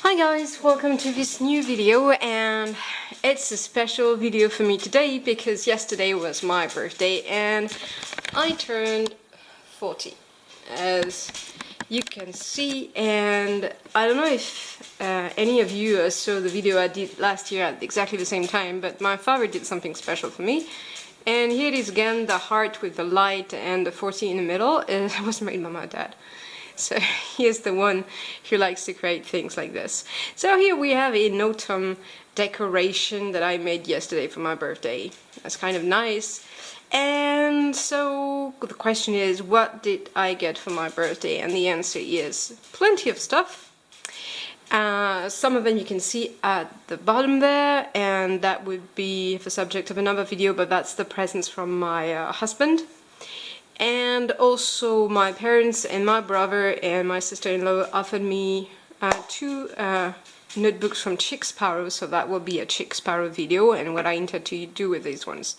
Hi guys, welcome to this new video, and it's a special video for me today because yesterday was my birthday and I turned 40, as you can see. And I don't know if any of you saw the video I did last year at exactly the same time, but my father did something special for me. And here it is again, the heart with the light and the 40 in the middle. It was made by my dad. So he's the one who likes to create things like this. So here we have an autumn decoration that I made yesterday for my birthday. That's kind of nice. And so the question is, what did I get for my birthday? And the answer is plenty of stuff. Some of them you can see at the bottom there, and that would be the subject of another video, but that's the presents from my husband. And also my parents and my brother and my sister-in-law offered me two notebooks from Chic Sparrow, so that will be a Chic Sparrow video and what I intend to do with these ones.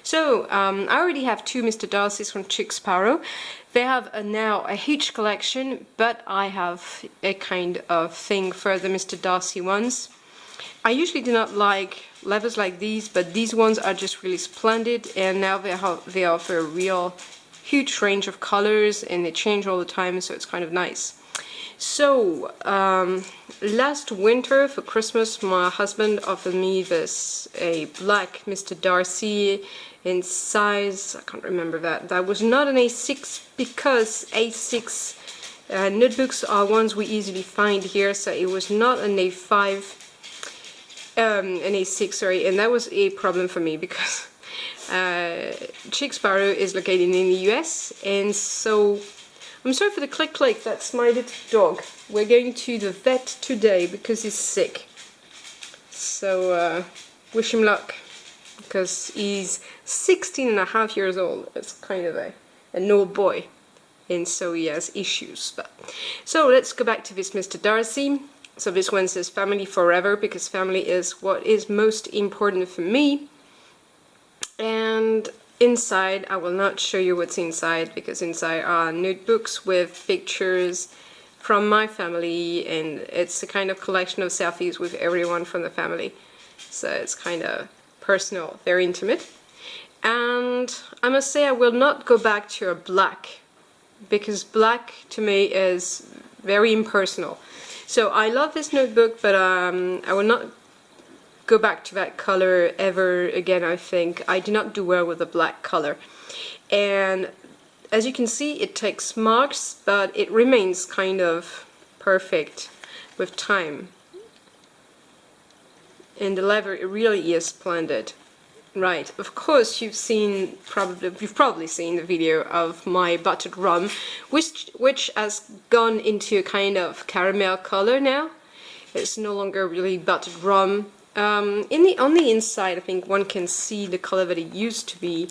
So I already have two Mr Darcy's from Chic Sparrow. They have now a huge collection, but I have a kind of thing for the Mr Darcy ones. I usually do not like leathers like these, but these ones are just really splendid, and now they offer a real huge range of colors and they change all the time, so it's kind of nice. So last winter for Christmas my husband offered me a black Mr Darcy in size, I can't remember that was not an A6, because A6 notebooks are ones we easily find here, so it was not an A5, an A6, sorry, and that was a problem for me because Chic Sparrow is located in the US, and so I'm sorry for the click, that's my little dog. We're going to the vet today because he's sick, so wish him luck, because he's 16 and a half years old. It's kind of an old boy, and so he has issues. So let's go back to this Mr Darcy. So this one says family forever, because family is what is most important for me. And inside, I will not show you what's inside, because inside are notebooks with pictures from my family, and it's a kind of collection of selfies with everyone from the family. So it's kind of personal, very intimate. And I must say I will not go back to a black, because black to me is very impersonal. So I love this notebook, but I will not go back to that color ever again. I think I do not do well with the black color, and as you can see it takes marks, but it remains kind of perfect with time, and the leather, it really is splendid. Right, of course you've probably seen the video of my buttered rum, which has gone into a kind of caramel color now. It's no longer really buttered rum. On the inside I think one can see the color that it used to be.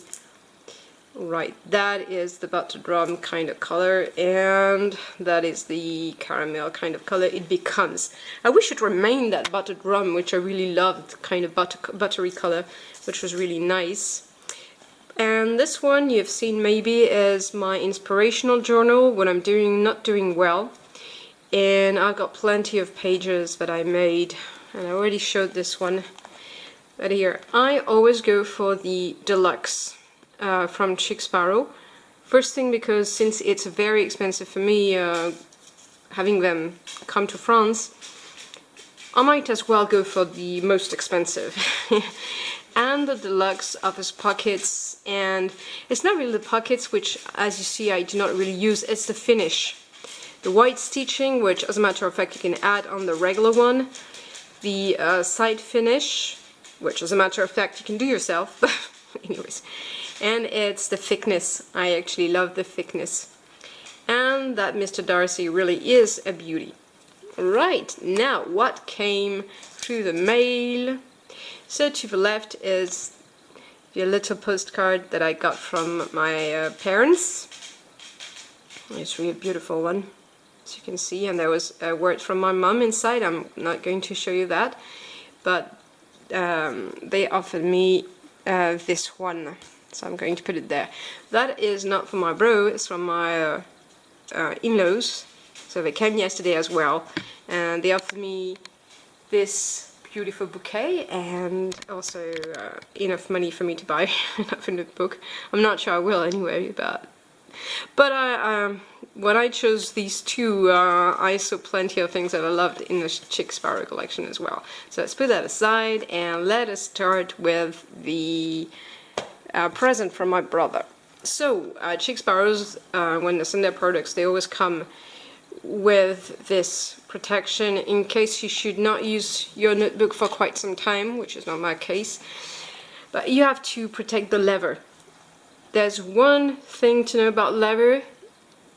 Right, that is the buttered rum kind of color, and that is the caramel kind of color it becomes. I wish it remained that buttered rum, which I really loved, kind of buttery color, which was really nice. And this one you've seen maybe is my inspirational journal when I'm not doing well, and I've got plenty of pages that I made. And I already showed this one, but here I always go for the deluxe from Chic Sparrow. First thing, because since it's very expensive for me having them come to France, I might as well go for the most expensive. And the deluxe offers pockets, and it's not really the pockets, which as you see I do not really use, it's the finish. The white stitching, which as a matter of fact you can add on the regular one. The side finish, which as a matter of fact you can do yourself, anyways, and it's the thickness. I actually love the thickness, and that Mr Darcy really is a beauty. Right, now what came through the mail? So to the left is the little postcard that I got from my parents. It's a really beautiful one, as you can see, and there was a word from my mom inside. I'm not going to show you that, but they offered me this one, so I'm going to put it there. That is not from my bro, it's from my in-laws, so they came yesterday as well, and they offered me this beautiful bouquet and also enough money for me to buy another notebook. I'm not sure I will anyway, but when I chose these two, I saw plenty of things that I loved in the Chic Sparrow collection as well. So let's put that aside and let us start with the present from my brother. So Chic Sparrows, when they send their products, they always come with this protection in case you should not use your notebook for quite some time, which is not my case. But you have to protect the leather. There's one thing to know about leather: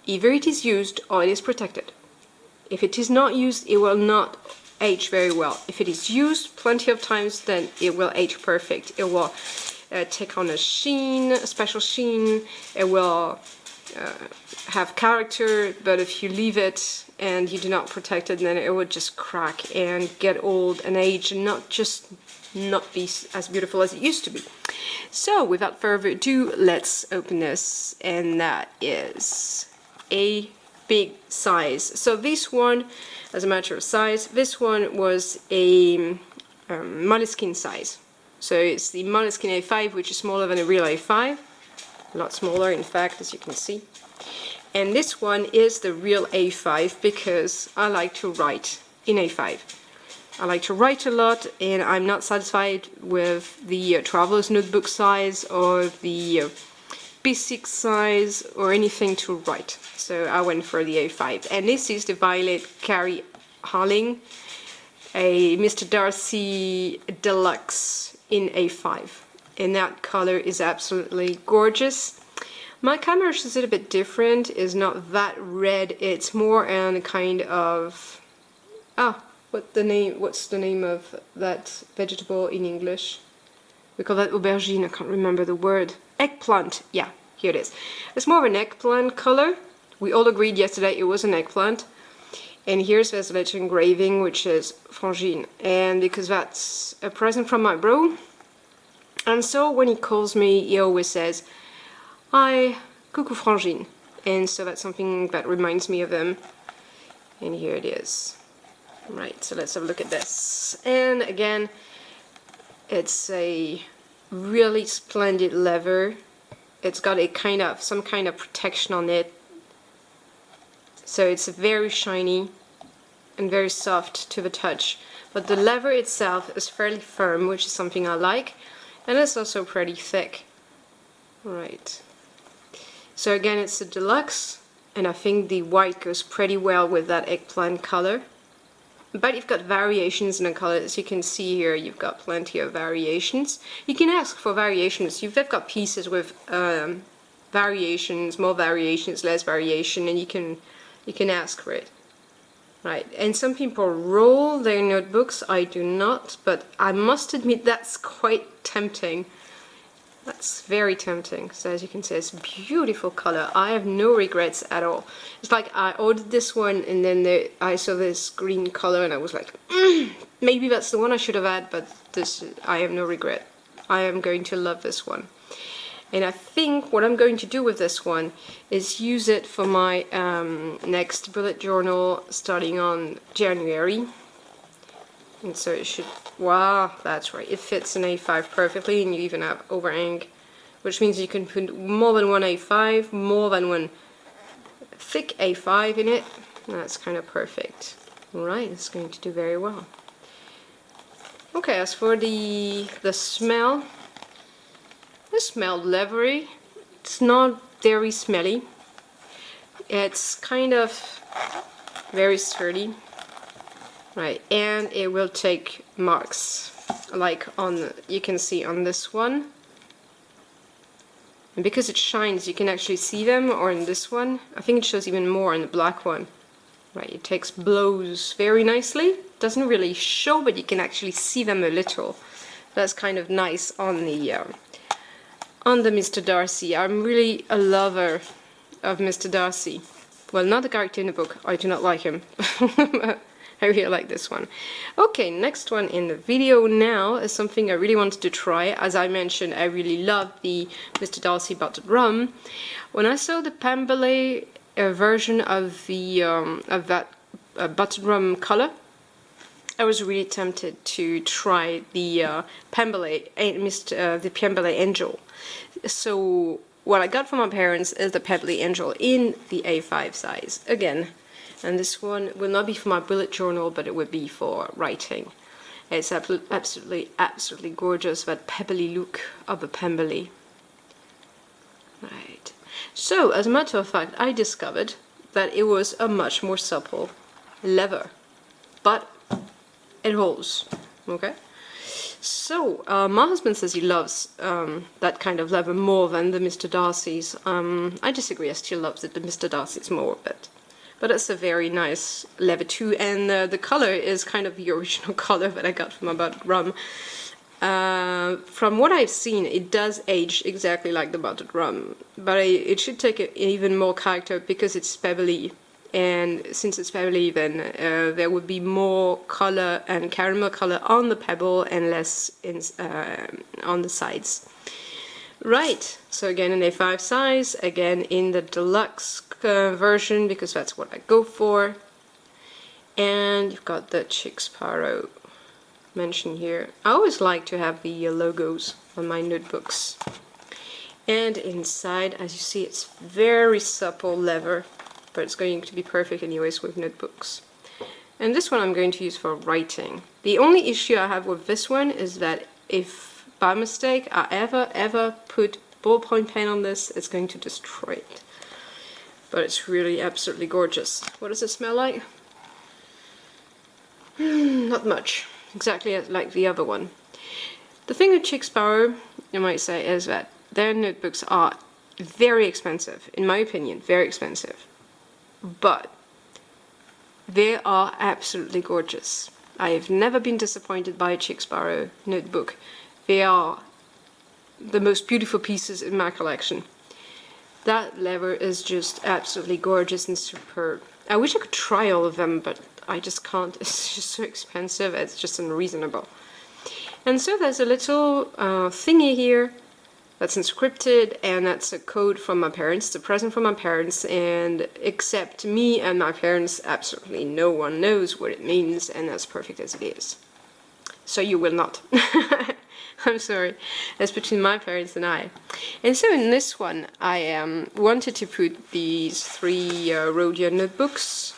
either it is used or it is protected. If it is not used, it will not age very well. If it is used plenty of times, then it will age perfect. It will take on a sheen, a special sheen. It will have character, but if you leave it and you do not protect it, then it will just crack and get old and age and not be as beautiful as it used to be. So without further ado, let's open this, and that is a big size. So this one, as a matter of size, this one was a moleskin size. So it's the moleskin A5, which is smaller than a real A5, a lot smaller in fact, as you can see. And this one is the real A5 because I like to write in A5. I like to write a lot, and I'm not satisfied with the traveler's notebook size or the B6 size or anything to write. So I went for the A5. And this is the Violet Carrie Harling, a Mr Darcy Deluxe in A5. And that color is absolutely gorgeous. My camera shows it a bit different. It's not that red. It's more on a kind of... what's the name of that vegetable in English? We call that aubergine, I can't remember the word. Eggplant, yeah, here it is. It's more of an eggplant color. We all agreed yesterday it was an eggplant. And here's this little engraving, which is frangine. And because that's a present from my bro. And so when he calls me, he always says, "Hi, coucou frangine." And so that's something that reminds me of him. And here it is. Right, so let's have a look at this. And again, it's a really splendid leather. It's got some kind of protection on it. So it's very shiny and very soft to the touch. But the leather itself is fairly firm, which is something I like. And it's also pretty thick. Right. So again, it's a deluxe, and I think the white goes pretty well with that eggplant color. But you've got variations in the colors. As you can see here, you've got plenty of variations. You can ask for variations. They've got pieces with variations, more variations, less variation, and you can ask for it. Right, and some people roll their notebooks. I do not, but I must admit that's quite tempting. That's very tempting. So as you can see, it's a beautiful color. I have no regrets at all. It's like I ordered this one and then I saw this green color and I was like, maybe that's the one I should have had, but I have no regret. I am going to love this one. And I think what I'm going to do with this one is use it for my next bullet journal starting on January. And so it should, wow, that's right, it fits an A5 perfectly, and you even have overhang, which means you can put more than one A5, more than one thick A5 in it. That's kind of perfect. Right, it's going to do very well. Okay, as for the smell, it smelled leathery. It's not very smelly. It's kind of very sturdy. Right, and it will take marks, like you can see on this one. And because it shines, you can actually see them, or in this one. I think it shows even more in the black one. Right, it takes blows very nicely. Doesn't really show, but you can actually see them a little. That's kind of nice on the Mr. Darcy. I'm really a lover of Mr. Darcy. Well, not the character in the book. I do not like him. I really like this one. Okay, next one in the video now is something I really wanted to try. As I mentioned, I really love the Mr. Darcy bottled rum. When I saw the Pemberley version of that button rum color, I was really tempted to try the the Pemberley Angel. So what I got from my parents is the Pemberley Angel in the A5 size again, and this one will not be for my bullet journal, but it would be for writing. It's absolutely gorgeous, that pebbly look of a Pemberley. Right. So as a matter of fact, I discovered that it was a much more supple leather, but it holds. Okay. So my husband says he loves that kind of leather more than the Mr Darcy's. I disagree. I still love the Mr Darcy's more, but it's a very nice leather too, and the color is kind of the original color that I got from my buttered rum. From what I've seen, it does age exactly like the buttered rum, but it should take even more character because it's pebbly, and since it's pebbly, then there would be more color and caramel color on the pebble and less on the sides. Right, so again an A5 size, again in the deluxe version because that's what I go for. And you've got the Chic Sparrow mentioned here. I always like to have the logos on my notebooks. And inside, as you see, it's very supple leather, but it's going to be perfect anyways with notebooks. And this one I'm going to use for writing. The only issue I have with this one is that if by mistake I ever put ballpoint pen on this, it's going to destroy it. But it's really absolutely gorgeous. What does it smell like? Not much. Exactly like the other one. The thing with Chic Sparrow, you might say, is that their notebooks are very expensive, in my opinion, very expensive. But they are absolutely gorgeous. I have never been disappointed by a Chic Sparrow notebook. They are the most beautiful pieces in my collection. That leather is just absolutely gorgeous and superb. I wish I could try all of them, but I just can't. It's just so expensive, it's just unreasonable. And so there's a little thingy here that's encrypted, and that's a code from my parents, it's a present from my parents, and except me and my parents, absolutely no one knows what it means, and that's perfect as it is. So you will not. I'm sorry, that's between my parents and I. And so in this one, I wanted to put these 3 Rhodia notebooks,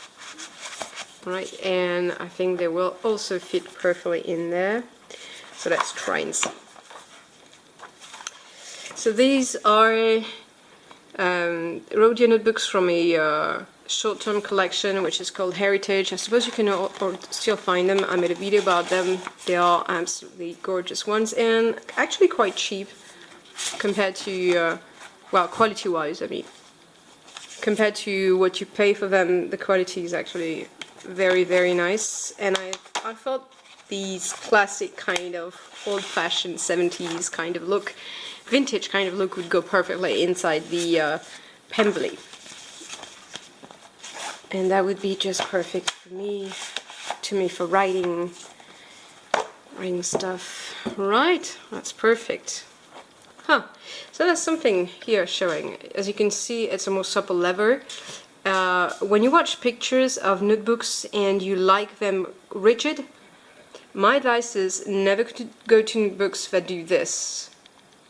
right? And I think they will also fit perfectly in there. So let's try and see. So these are Rhodia notebooks from a short-term collection which is called Heritage. I suppose you can still find them. I made a video about them. They are absolutely gorgeous ones and actually quite cheap compared to, well, quality-wise, I mean. Compared to what you pay for them, the quality is actually very, very nice. And I thought these classic kind of old-fashioned 70s kind of look, vintage kind of look would go perfectly inside the Pemberley. And that would be just perfect for me, for writing stuff. Right, that's perfect. Huh, so there's something here showing. As you can see, it's a more supple leather. When you watch pictures of notebooks and you like them rigid, my advice is never go to notebooks that do this.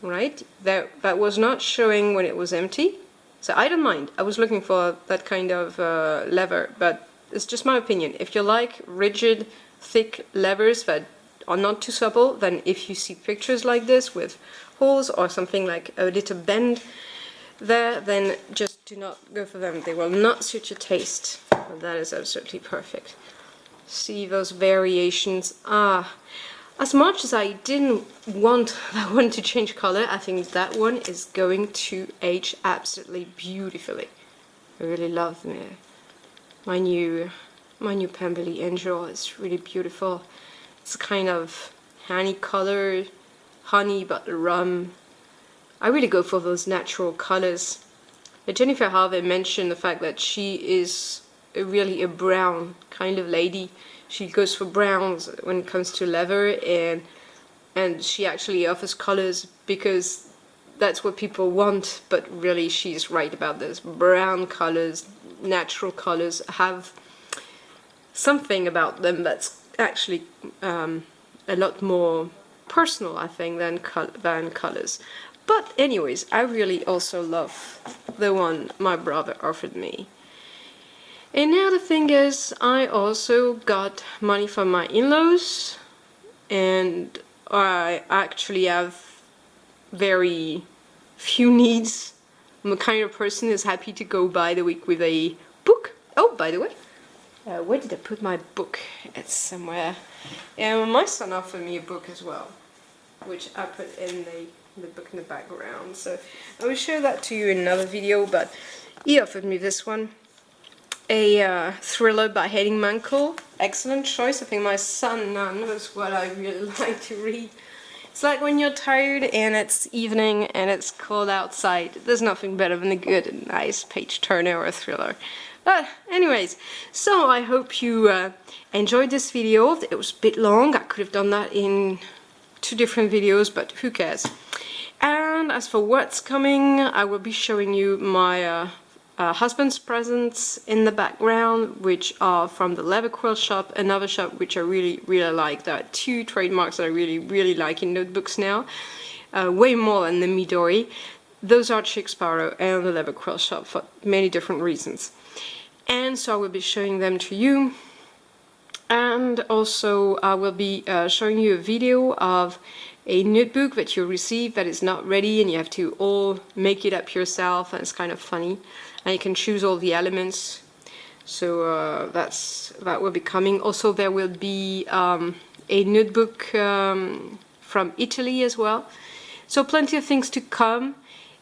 Right? That was not showing when it was empty. So I don't mind. I was looking for that kind of leather, but it's just my opinion. If you like rigid, thick levers that are not too supple, then if you see pictures like this with holes or something like a little bend there, then just do not go for them. They will not suit your taste. That is absolutely perfect. See those variations? As much as I didn't want that one to change color, I think that one is going to age absolutely beautifully. I really love my new Pemberley Angel. It's really beautiful. It's a kind of honey color, honey but rum. I really go for those natural colors. Jennifer Harvey mentioned the fact that she is really a brown kind of lady. She goes for browns when it comes to leather, and she actually offers colors because that's what people want, but really she's right about this. Brown colors, natural colors have something about them that's actually a lot more personal, I think, than colors. But anyways, I really also love the one my brother offered me. And now the thing is, I also got money from my in-laws, and I actually have very few needs. I'm the kind of person who's happy to go by the week with a book. Oh, by the way, where did I put my book? It's somewhere. And my son offered me a book as well, which I put in the book in the background. So I will show that to you in another video, but he offered me this one. A thriller by Henning Mankell. Excellent choice. I think my son knows what I really like to read. It's like when you're tired and it's evening and it's cold outside. There's nothing better than a good and nice page turner or a thriller. But anyways, so I hope you enjoyed this video. It was a bit long. I could have done that in 2 different videos, but who cares. And as for what's coming, I will be showing you my husband's presents in the background, which are from the Leather Quill shop, another shop which I really like. There are 2 trademarks that I really like in notebooks now, way more than the Midori. Those are Chic, Sparrow and the Leather Quill shop for many different reasons. And so I will be showing them to you. And also I will be showing you a video of a notebook that you receive that is not ready and you have to all make it up yourself, and it's kind of funny. And you can choose all the elements. So that will be coming. Also there will be a notebook from Italy as well. So plenty of things to come,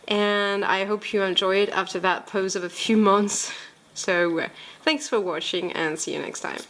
and I hope you enjoy it after that pause of a few months. So thanks for watching and see you next time.